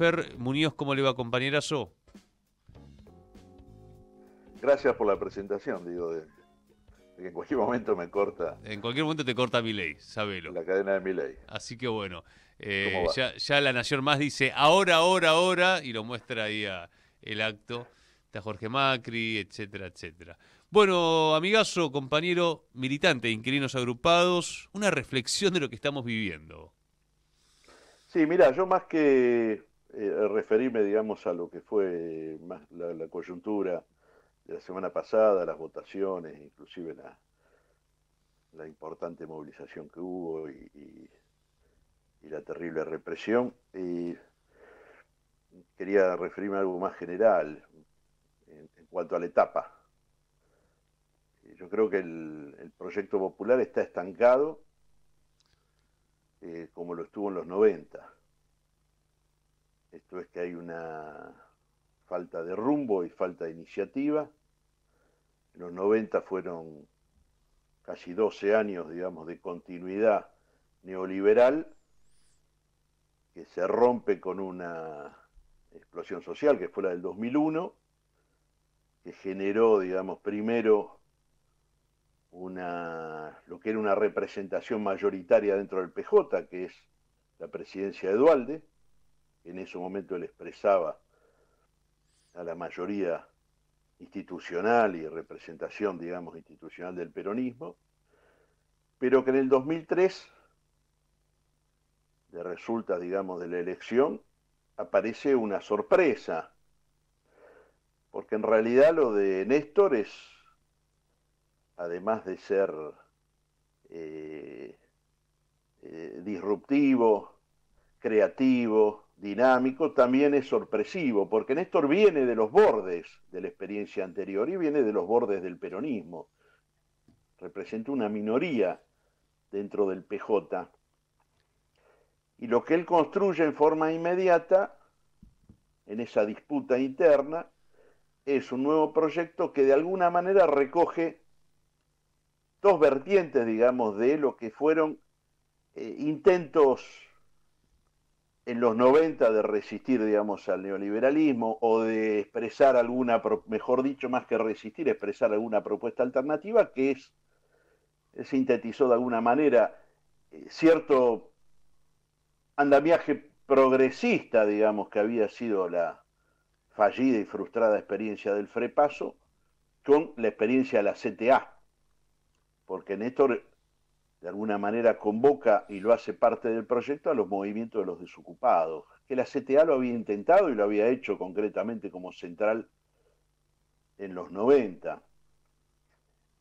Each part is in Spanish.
Fer Muñoz, ¿cómo le va, compañerazo? Gracias por la presentación, digo, de que en cualquier momento me corta En cualquier momento te corta Milei, sabelo. la cadena de Milei. Así que bueno, ¿Cómo va? ya La Nación Más dice ahora, ahora, ahora, y lo muestra ahí el acto. Está Jorge Macri, etcétera, etcétera. Bueno, amigazo, compañero, militante de Inquilinos Agrupados, una reflexión de lo que estamos viviendo. Sí, mira, yo más que referirme, digamos, a lo que fue más la coyuntura de la semana pasada, las votaciones, inclusive la importante movilización que hubo y la terrible represión, quería referirme a algo más general en cuanto a la etapa. Yo creo que el proyecto popular está estancado como lo estuvo en los 90. Esto es que hay una falta de rumbo y falta de iniciativa. En los 90 fueron casi 12 años, digamos, de continuidad neoliberal que se rompe con una explosión social que fue la del 2001, que generó, digamos, primero lo que era una representación mayoritaria dentro del PJ, que es la presidencia de Duhalde. En ese momento él expresaba a la mayoría institucional y representación, digamos, institucional del peronismo, pero que en el 2003, de resultas, digamos, de la elección, aparece una sorpresa, porque en realidad lo de Néstor es, además de ser eh, disruptivo, creativo, dinámico, también es sorpresivo, porque Néstor viene de los bordes de la experiencia anterior y viene de los bordes del peronismo. Representa una minoría dentro del PJ. Y lo que él construye en forma inmediata, en esa disputa interna, es un nuevo proyecto que de alguna manera recoge dos vertientes, digamos, de lo que fueron intentos en los 90 de resistir, digamos, al neoliberalismo o de expresar alguna, mejor dicho, más que resistir, expresar alguna propuesta alternativa que sintetizó de alguna manera cierto andamiaje progresista, digamos, que había sido la fallida y frustrada experiencia del Frepaso con la experiencia de la CTA, porque Néstor de alguna manera convoca y lo hace parte del proyecto a los movimientos de los desocupados, que la CTA lo había intentado y lo había hecho concretamente como central en los 90.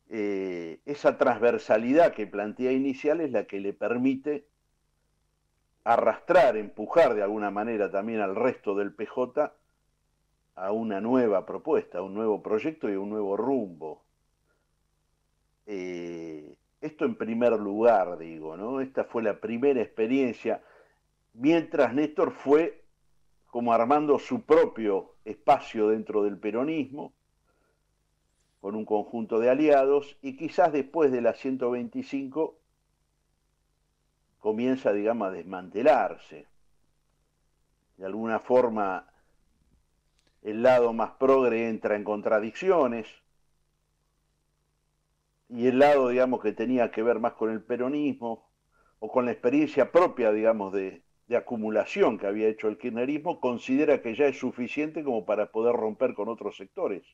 Esa transversalidad que plantea inicial es la que le permite arrastrar, empujar de alguna manera también al resto del PJ a una nueva propuesta, a un nuevo proyecto y a un nuevo rumbo. Esto en primer lugar, digo, ¿no? Esta fue la primera experiencia, mientras Néstor fue como armando su propio espacio dentro del peronismo, con un conjunto de aliados, y quizás después de la 125 comienza, digamos, a desmantelarse. De alguna forma, el lado más progre entra en contradicciones, y el lado, digamos, que tenía que ver más con el peronismo o con la experiencia propia, digamos, de acumulación que había hecho el kirchnerismo, considera que ya es suficiente como para poder romper con otros sectores.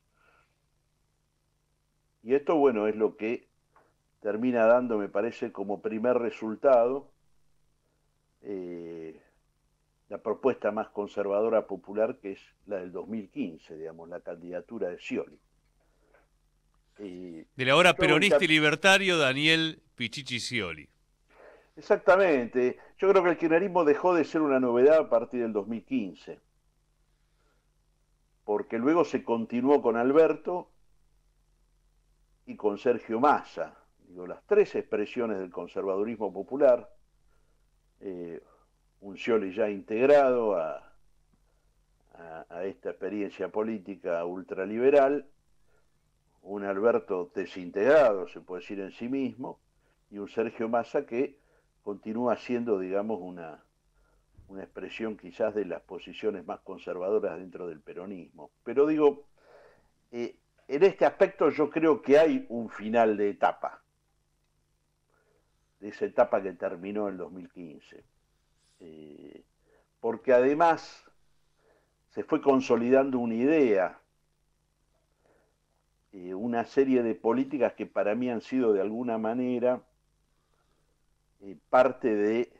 Y esto, bueno, es lo que termina dando, me parece, como primer resultado eh, la propuesta más conservadora popular, que es la del 2015, digamos, la candidatura de Scioli. Del ahora Yo hago peronista y hincapié. libertario Daniel Pichichi Scioli. Exactamente. Yo creo que el kirchnerismo dejó de ser una novedad a partir del 2015, porque luego se continuó con Alberto y con Sergio Massa. Digo, las tres expresiones del conservadurismo popular, eh, un Scioli ya integrado a esta experiencia política ultraliberal, un Alberto desintegrado, se puede decir en sí mismo, y un Sergio Massa que continúa siendo, digamos, una expresión quizás de las posiciones más conservadoras dentro del peronismo. Pero digo, en este aspecto yo creo que hay un final de etapa, de esa etapa que terminó en 2015. Porque además se fue consolidando una idea, una serie de políticas que para mí han sido de alguna manera parte de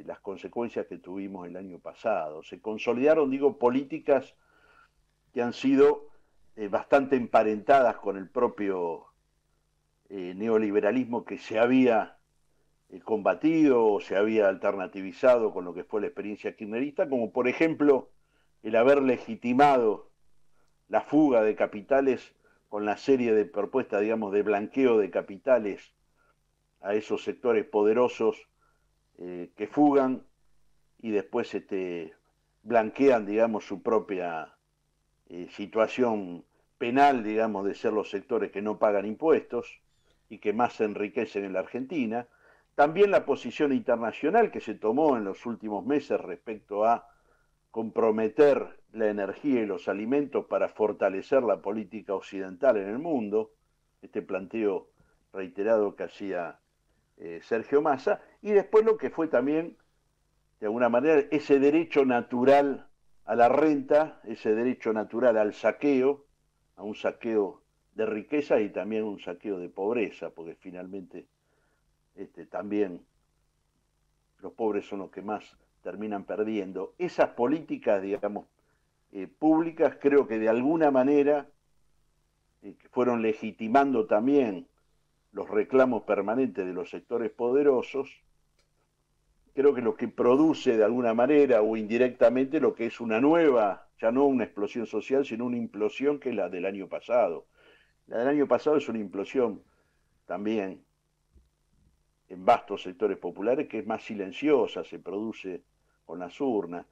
las consecuencias que tuvimos el año pasado. Se consolidaron, digo, políticas que han sido bastante emparentadas con el propio neoliberalismo que se había combatido o se había alternativizado con lo que fue la experiencia kirchnerista, como por ejemplo el haber legitimado la fuga de capitales con la serie de propuestas, digamos, de blanqueo de capitales a esos sectores poderosos que fugan y después blanquean, digamos, su propia situación penal, digamos, de ser los sectores que no pagan impuestos y que más se enriquecen en la Argentina. También la posición internacional que se tomó en los últimos meses respecto a comprometer la energía y los alimentos para fortalecer la política occidental en el mundo, este planteo reiterado que hacía Sergio Massa, y después lo que fue también, de alguna manera, ese derecho natural a la renta, ese derecho natural al saqueo, a un saqueo de riqueza y también un saqueo de pobreza, porque finalmente también los pobres son los que más terminan perdiendo. Esas políticas, digamos, públicas, creo que de alguna manera fueron legitimando también los reclamos permanentes de los sectores poderosos. Creo que lo que produce de alguna manera o indirectamente lo que es una nueva, ya no una explosión social, sino una implosión que es la del año pasado. La del año pasado es una implosión también en vastos sectores populares que es más silenciosa, se produce con las urnas.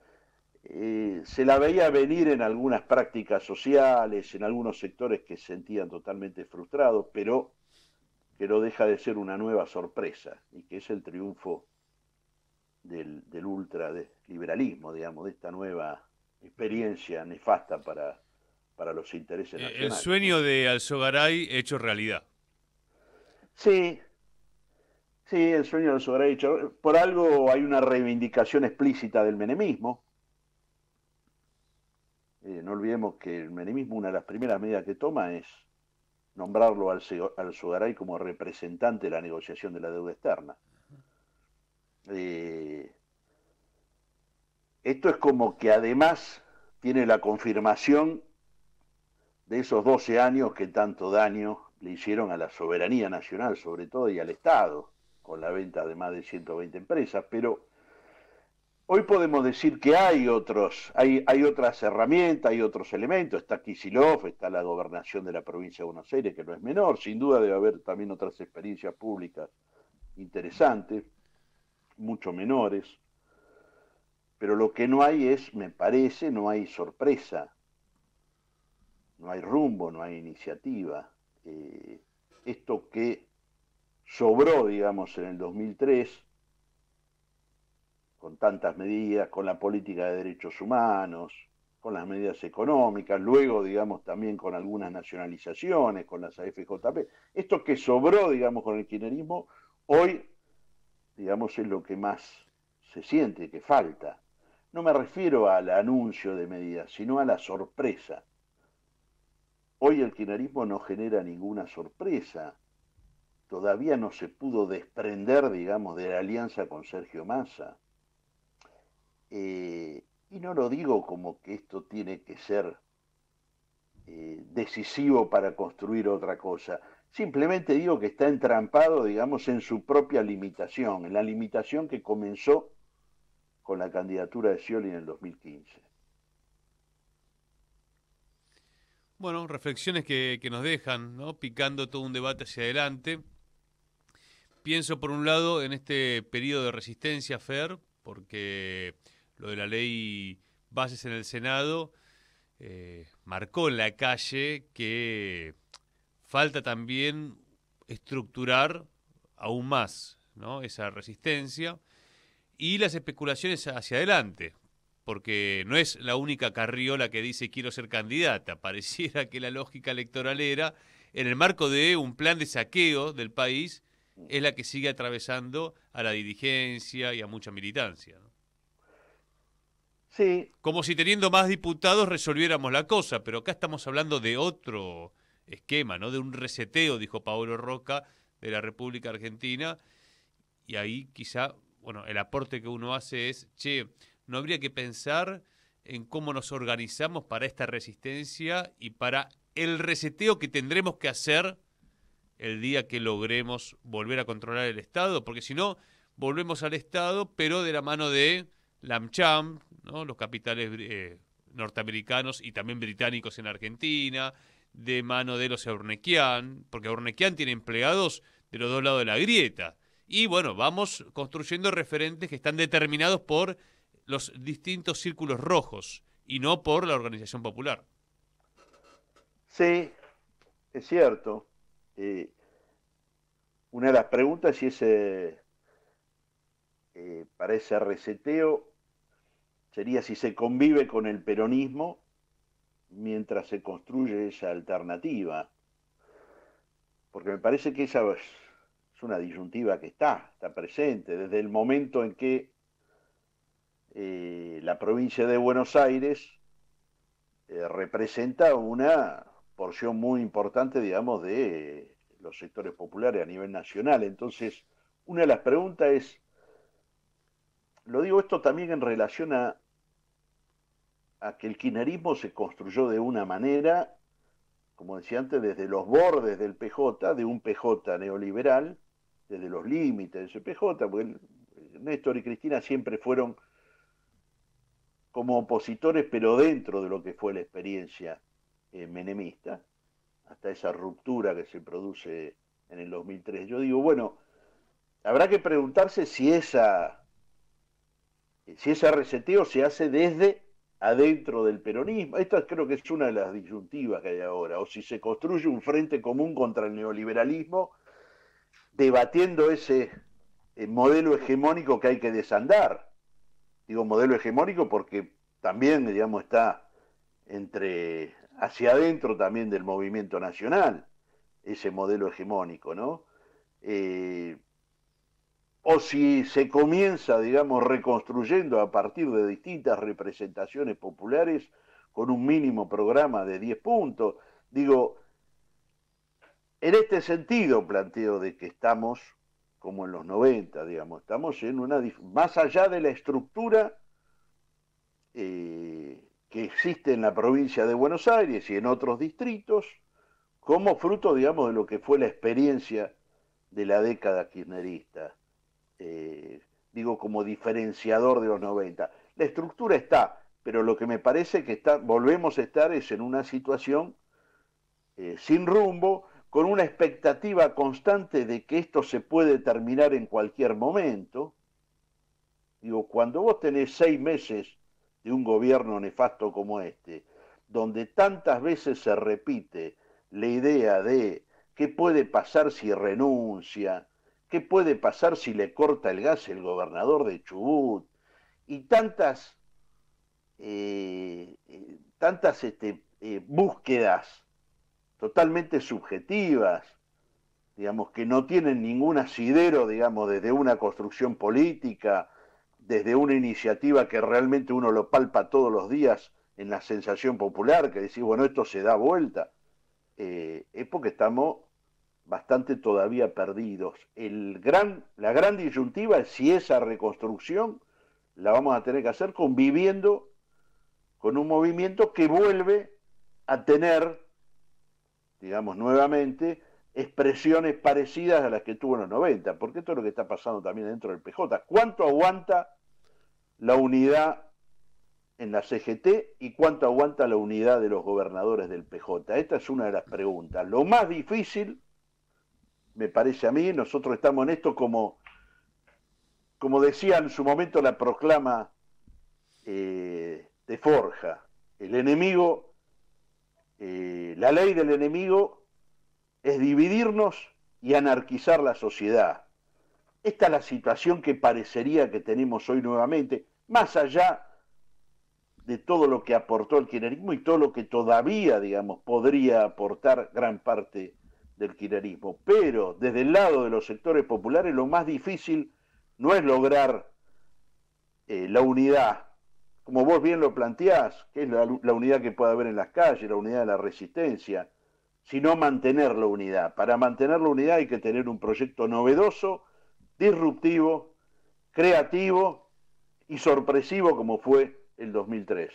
Se la veía venir en algunas prácticas sociales, en algunos sectores que se sentían totalmente frustrados, pero que no deja de ser una nueva sorpresa y que es el triunfo del ultraliberalismo, digamos, de esta nueva experiencia nefasta para los intereses El nacionales, ¿no? sueño de Alzogaray hecho realidad. Sí, sí, el sueño del sobrehecho. Por algo hay una reivindicación explícita del menemismo. No olvidemos que el menemismo, una de las primeras medidas que toma es nombrarlo al Sogaray como representante de la negociación de la deuda externa. Eh, Esto es como que además tiene la confirmación de esos 12 años que tanto daño le hicieron a la soberanía nacional, sobre todo, y al Estado, con la venta de más de 120 empresas, pero hoy podemos decir que hay otras herramientas, hay otros elementos, está Kicillof, está la gobernación de la provincia de Buenos Aires, que no es menor, sin duda debe haber también otras experiencias públicas interesantes, mucho menores, pero lo que no hay es, me parece, no hay sorpresa, no hay rumbo, no hay iniciativa. Esto que sobró, digamos, en el 2003, con tantas medidas, con la política de derechos humanos, con las medidas económicas, luego, digamos, también con algunas nacionalizaciones, con las AFJP. Esto que sobró, digamos, con el kirchnerismo, hoy, digamos, es lo que más se siente que falta. No me refiero al anuncio de medidas, sino a la sorpresa. Hoy el kirchnerismo no genera ninguna sorpresa. Todavía no se pudo desprender, digamos, de la alianza con Sergio Massa. Y no lo digo como que esto tiene que ser decisivo para construir otra cosa. Simplemente digo que está entrampado, digamos, en su propia limitación, en la limitación que comenzó con la candidatura de Scioli en el 2015. Bueno, reflexiones que nos dejan, ¿no? Picando todo un debate hacia adelante. Pienso, por un lado, en este periodo de resistencia, Fer, porque lo de la ley bases en el Senado marcó en la calle que falta también estructurar aún más, ¿no?, esa resistencia. y las especulaciones hacia adelante, porque no es la única carriola que dice quiero ser candidata. Pareciera que la lógica electoralera, en el marco de un plan de saqueo del país, es la que sigue atravesando a la dirigencia y a mucha militancia, ¿no? Sí. Como si teniendo más diputados resolviéramos la cosa, pero acá estamos hablando de otro esquema, ¿no? De un reseteo, dijo Paolo Roca, de la República Argentina, y ahí quizá, bueno, el aporte que uno hace es, che, no habría que pensar en cómo nos organizamos para esta resistencia y para el reseteo que tendremos que hacer el día que logremos volver a controlar el Estado, porque si no, volvemos al Estado, pero de la mano de l'AmCham, ¿no? Los capitales norteamericanos y también británicos en Argentina, de mano de los Eurnequian, porque Eurnequian tiene empleados de los dos lados de la grieta. Y bueno, vamos construyendo referentes que están determinados por los distintos círculos rojos y no por la organización popular. Sí, es cierto. Una de las preguntas si para ese reseteo sería si se convive con el peronismo mientras se construye esa alternativa. Porque me parece que esa es una disyuntiva que está presente desde el momento en que la provincia de Buenos Aires representa una porción muy importante, digamos, de los sectores populares a nivel nacional. Entonces, una de las preguntas es, lo digo esto también en relación a que el kirchnerismo se construyó de una manera, como decía antes, desde los bordes del PJ, de un PJ neoliberal, desde los límites de ese PJ, porque Néstor y Cristina siempre fueron como opositores, pero dentro de lo que fue la experiencia menemista, hasta esa ruptura que se produce en el 2003. Yo digo, bueno, habrá que preguntarse si ese reseteo se hace desde adentro del peronismo. Esta creo que es una de las disyuntivas que hay ahora, o si se construye un frente común contra el neoliberalismo, debatiendo ese modelo hegemónico que hay que desandar. Digo modelo hegemónico porque también, digamos, está hacia adentro también del movimiento nacional, ese modelo hegemónico, ¿no? O si se comienza, digamos, reconstruyendo a partir de distintas representaciones populares con un mínimo programa de 10 puntos. Digo, en este sentido planteo de que estamos como en los 90, digamos, estamos en más allá de la estructura que existe en la provincia de Buenos Aires y en otros distritos, como fruto, digamos, de lo que fue la experiencia de la década kirchnerista. Digo, como diferenciador de los 90. La estructura está, pero lo que me parece que volvemos a estar es en una situación sin rumbo, con una expectativa constante de que esto se puede terminar en cualquier momento. Digo, cuando vos tenés 6 meses de un gobierno nefasto como este, donde tantas veces se repite la idea de qué puede pasar si renuncia, qué puede pasar si le corta el gas el gobernador de Chubut, y tantas búsquedas totalmente subjetivas, digamos, que no tienen ningún asidero, digamos, desde una construcción política, desde una iniciativa que realmente uno lo palpa todos los días en la sensación popular, que decís, bueno, esto se da vuelta, es porque estamos bastante todavía perdidos. La gran disyuntiva es si esa reconstrucción la vamos a tener que hacer conviviendo con un movimiento que vuelve a tener, digamos, nuevamente expresiones parecidas a las que tuvo en los 90, porque esto es lo que está pasando también dentro del PJ. ¿Cuánto aguanta la unidad en la CGT y cuánto aguanta la unidad de los gobernadores del PJ? Esta es una de las preguntas. Lo más difícil, me parece a mí, nosotros estamos en esto como decía en su momento la proclama de Forja, el enemigo, la ley del enemigo es dividirnos y anarquizar la sociedad. esta es la situación que parecería que tenemos hoy nuevamente, más allá de todo lo que aportó el kirchnerismo y todo lo que todavía, digamos, podría aportar gran parte del kirchnerismo. Pero desde el lado de los sectores populares lo más difícil no es lograr la unidad, como vos bien lo planteás, que es la unidad que puede haber en las calles, la unidad de la resistencia, sino mantener la unidad. Para mantener la unidad hay que tener un proyecto novedoso, disruptivo, creativo y sorpresivo como fue el 2003.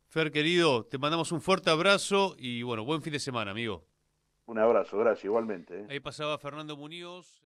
Fer, querido, te mandamos un fuerte abrazo y bueno, buen fin de semana, amigo. Un abrazo, gracias, igualmente. Ahí pasaba Fernando Muñoz.